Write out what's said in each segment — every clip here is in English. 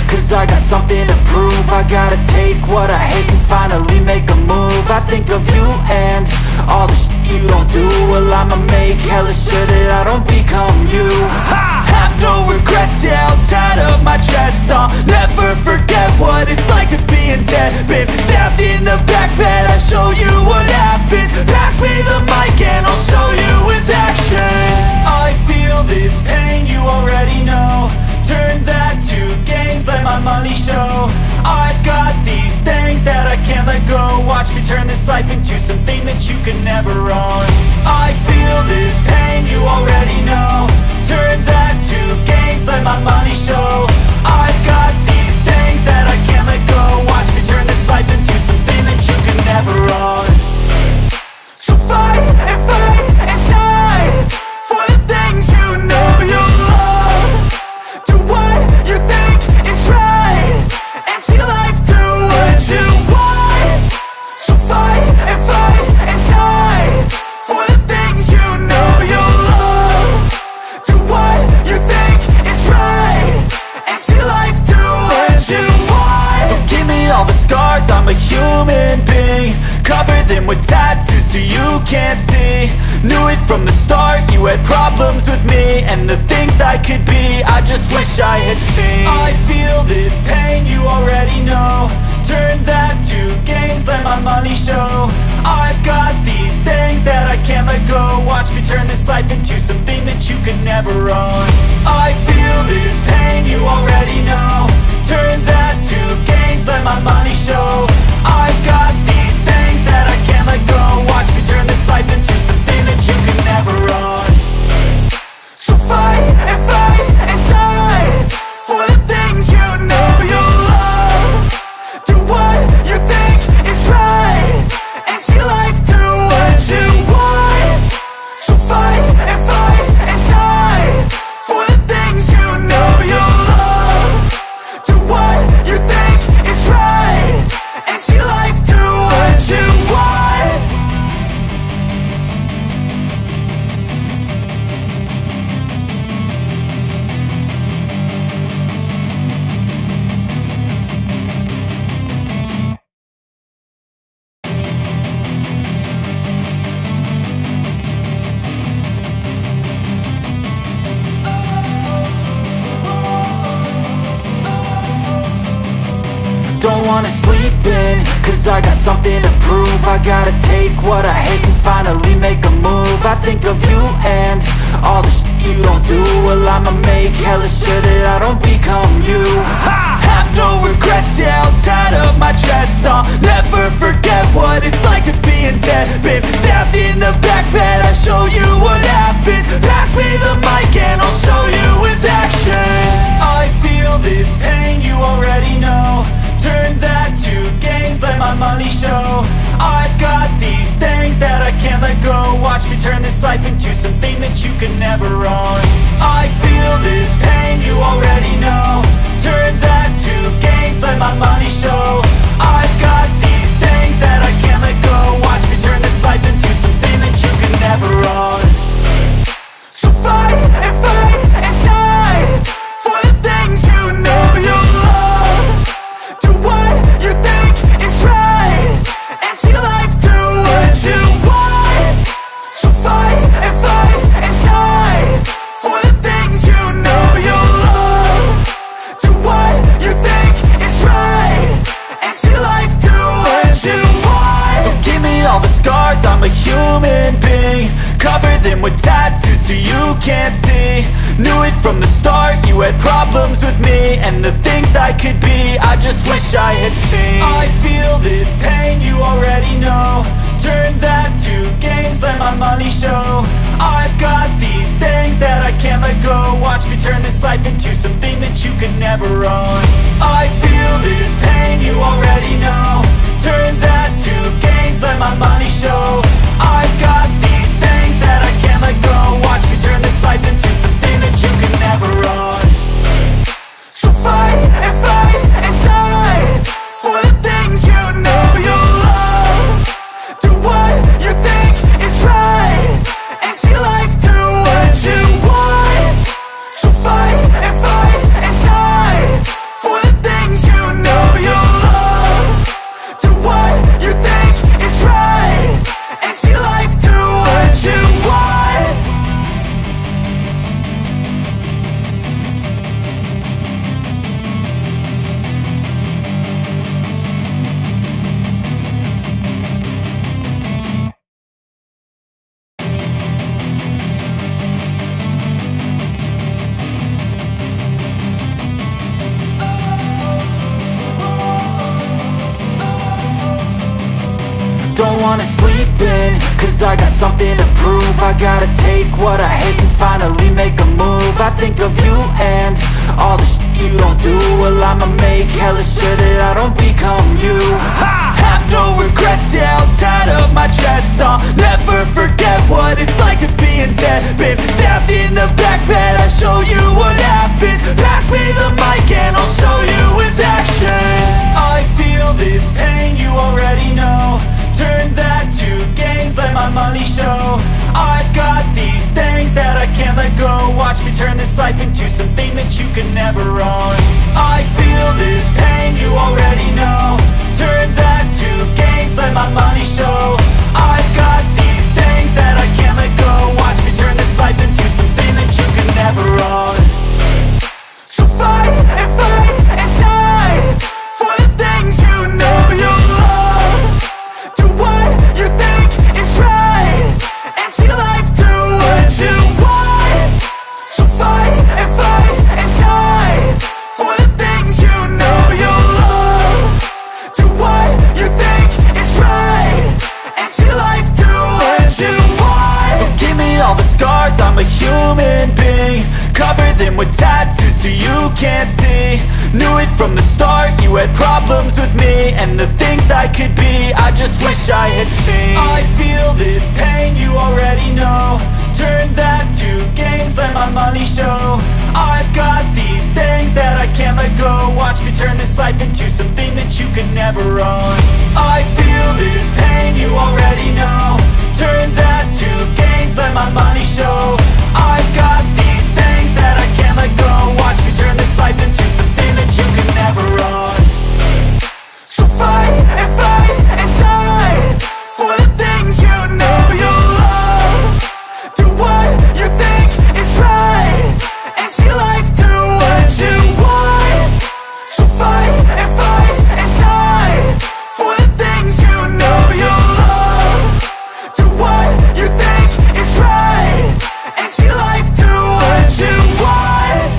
cause I got something to prove. I gotta take what I hate and finally make a move. I think of you and all the shit you don't do. Well, I'ma make hella sure that I don't become you. I have no regrets, yeah, I'll tie up my chest. I'll never forget what it's like to be in debt. Been stabbed in the back bed, I'll show you what happens. Pass me the mic and I'll show you with action. I feel this pain, you already know. Turn that to gains, let my money show. I've got these things that I can't let go. Watch me turn this life into something that you can never own. I feel this pain, you already know. Turn that to gains, let my money show. I've got these things that I can't let go. Watch me turn this life into something that you can never own. So fight and die for the things you know you love. Do what you think is right and see life do what you want. So fight and die for the things you know you love. Do what you think is right and see life do what you want. So give me all the scars, I'm a human being. Cover them with tattoos so you can't see. Knew it from the start, you had problems with me and the things I could be, I just wish I had seen. I feel this pain, you already know. Turn that to gains, let my money show. I've got these things that I can't let go. Watch me turn this life into something that you can never own. I feel this pain, you already know. Turn that to gains, let my money show. I've got these things that I can't let go. Watch me turn this life into something that you can never own. So fight and die for the things you know you love. Do what you think is right and see life do what you want. So fight and die for the things you know you love. Do what you think is right and see life do what you want. Don't wanna sleep in, cause I got something to prove. I gotta take what I hate and finally make a move. I think of you and all the shit you don't do. Well, I'ma make hella sure that I don't become you. I have no regrets, yeah, I'll tie up my chest. I'll never forget what it's like to be in debt. Been stabbed in the back bed, I'll show you what happens. Pass me the mic and I'll show you with action. I feel this pain, you already know. Turn that to gains, let my money show. I've got these things that I can't let go. Watch me turn this life into something that you can never own. I feel this pain, you already know. Turn that to gains, let my money show. I've got these things that I can't let go. Watch me turn this life into something that you can never own. So fight and die for the things you know you love. Do what you think is right and see life do what you want. So fight and die for the things you know you love. Do what you think is right and see life do what you want. So give me all the scars, I'm a human being. Cover them with tattoos so you can't see. Knew it from the start, you had problems with me and the things I could be, I just wish I had seen. I feel this pain, you already know. Turn that to gains, let my money show. I've got these things that I can't let go. Watch me turn this life into something that you can never own. I feel this pain, you already know. Turn that to gains, let my money show. I've got these things that I can't let go. Watch me turn this life into something that you can never own. So fight and die for the things you know you love. Do what you think is right and see life do what you want. So fight and die for the wanna sleep in, cause I got something to prove. I gotta take what I hate and finally make a move. I think of you and all the shit you don't do. Well, I'ma make hella sure that I don't become you. I have no regrets, yeah, I'll tie up my chest. I'll never forget what it's like to be in debt. Been stabbed in the back bed, I'll show you what happens. Pass me the mic and I'll show you with action. I feel this pain, you already know. Turn that to gains, let my money show. I've got these things that I can't let go. Watch me turn this life into something that you can never own. I feel this pain, you already know. Turn that to gains, let my money show. I've got these things that I can't let go. Watch me turn this life into something that you can never own. So fight and die for the things you know you love. Do what you think is right and see life do what you want. So fight and die for the things you know you love. Do what you think is right and see life do what you want. So give me all the scars, I'm a human being. Cover them with tattoos so you can't see. Knew it from the start, you had problems with me and the things I could be, I just wish I had seen. I feel this pain, you already know. Turn that to gains, let my money show. I've got these things that I can't let go. Watch me turn this life into something that you can never own. I feel this pain, you already know. Turn that to gains, let my money show. I've got these things that I can't let go. Watch me turn this life into something that you can never own. So fight and die for the things you know you love. Do what you think is right and see life do what you want. So fight and die for the things you know you love. Do what you think is right and see life do what you want.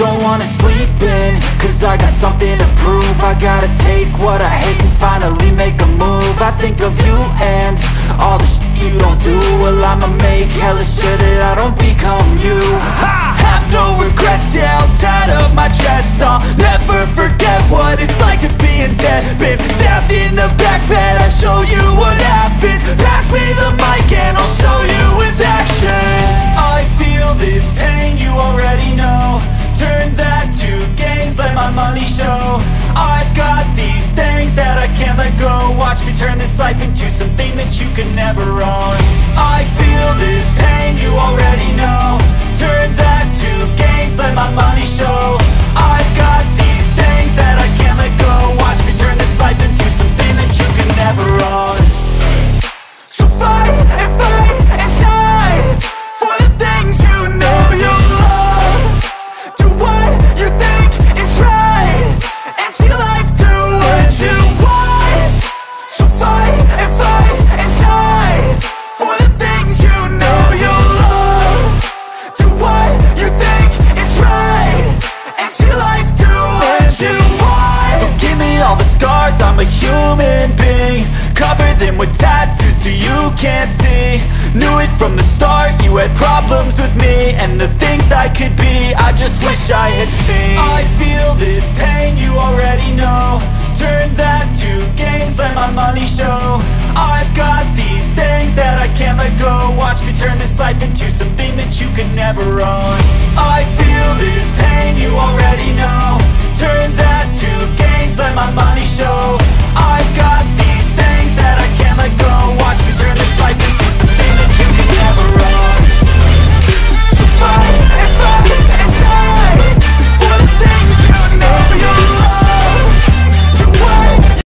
Don't wanna sleep in, cause I got something to prove. I gotta take what I hate and finally make a move. I think of you and all the shit you don't do. Well, I'ma make hella sure that I don't become you. I have no regrets, yeah, I'll tie up my chest. I'll never forget what it's like to be in debt. Been stabbed in the back bed, I'll show you what happens. Pass me the mic and I'll show you with action. I feel this pain, you already know. Turn that to gains, let my money show. I've got these things that I can't let go. Watch me turn this life into something that you can never own. I feel this pain, you already know. Turn that to gains, let my money show. I've got these things that I can't let go. Watch me turn this life into something that you can never own. So fight and die for the things you know you love. Do what you think is right and see life do what you want. So fight and die for the things you know you love. Do what you think is right and see life do what you want. So give me all the scars, I'm a human being. Cover them with tattoos so you can't see. Knew it from the start, you had problems with me and the things I could be, I just wish I had seen. I feel this pain, you already know. Turn that to gains, let my money show. I've got these things that I can't let go. Watch me turn this life into something that you can never own.